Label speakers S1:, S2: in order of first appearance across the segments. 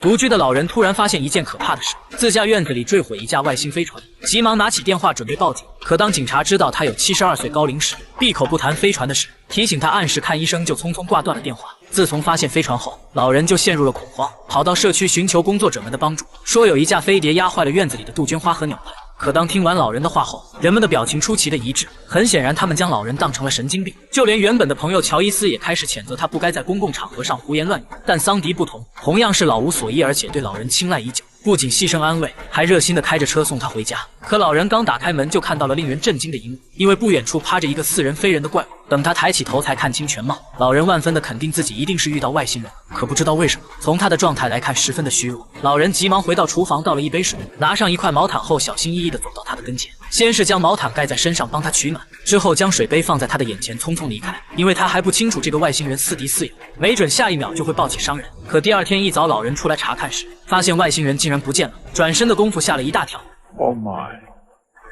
S1: 独居的老人突然发现一件可怕的事：自家院子里坠毁一架外星飞船，急忙拿起电话准备报警。可当警察知道他有72岁高龄时，闭口不谈飞船的事，提醒他按时看医生，就匆匆挂断了电话。自从发现飞船后，老人就陷入了恐慌，跑到社区寻求工作者们的帮助，说有一架飞碟压坏了院子里的杜鹃花和鸟盆。可当听完老人的话后，人们的表情出奇的一致，很显然他们将老人当成了神经病。就连原本的朋友乔伊斯也开始谴责他不该在公共场合上胡言乱语。但桑迪不同，同样是老无所依，而且对老人青睐已久，不仅细声安慰，还热心地开着车送他回家。可老人刚打开门，就看到了令人震惊的一幕，因为不远处趴着一个似人非人的怪物。等他抬起头才看清全貌，老人万分地肯定自己一定是遇到外星人，可不知道为什么，从他的状态来看十分的虚弱。老人急忙回到厨房，倒了一杯水，拿上一块毛毯后，小心翼翼地走到他的跟前，先是将毛毯盖在身上帮他取暖，之后将水杯放在他的眼前，匆匆离开。因为他还不清楚这个外星人似敌似友，没准下一秒就会抱起伤人。可第二天一早，老人出来查看时，发现外星人竟然不见了，转身的功夫吓了一大跳。
S2: Oh my！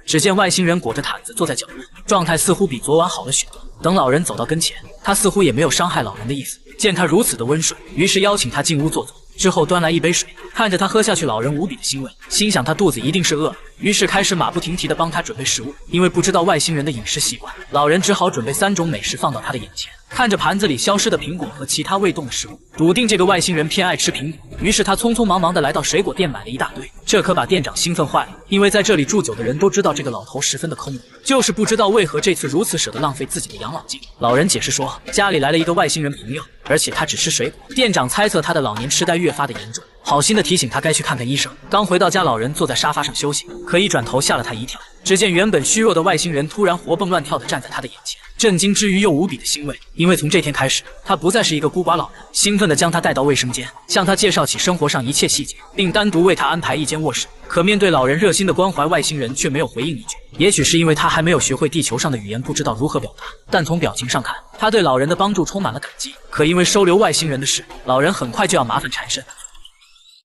S1: 只见外星人裹着毯子坐在角落，状态似乎比昨晚好了许多。等老人走到跟前，他似乎也没有伤害老人的意思。见他如此的温顺，于是邀请他进屋坐坐，之后端来一杯水，看着他喝下去，老人无比的欣慰，心想他肚子一定是饿了，于是开始马不停蹄地帮他准备食物。因为不知道外星人的饮食习惯，老人只好准备3种美食放到他的眼前。看着盘子里消失的苹果和其他未动的食物，笃定这个外星人偏爱吃苹果，于是他匆匆忙忙地来到水果店买了一大堆。这可把店长兴奋坏了，因为在这里住久的人都知道这个老头十分的抠门，就是不知道为何这次如此舍得浪费自己的养老金。老人解释说，家里来了一个外星人朋友，而且他只吃水果。店长猜测他的老年痴呆越发的严重，好心的提醒他该去看看医生。刚回到家，老人坐在沙发上休息，可一转头吓了他一跳，只见原本虚弱的外星人突然活蹦乱跳的站在他的眼前。震惊之余又无比的欣慰，因为从这天开始，他不再是一个孤寡老人。兴奋地将他带到卫生间，向他介绍起生活上一切细节，并单独为他安排一间卧室。可面对老人热心的关怀，外星人却没有回应一句。也许是因为他还没有学会地球上的语言，不知道如何表达，但从表情上看，他对老人的帮助充满了感激。可因为收留外星人的事，老人很快就要麻烦缠身。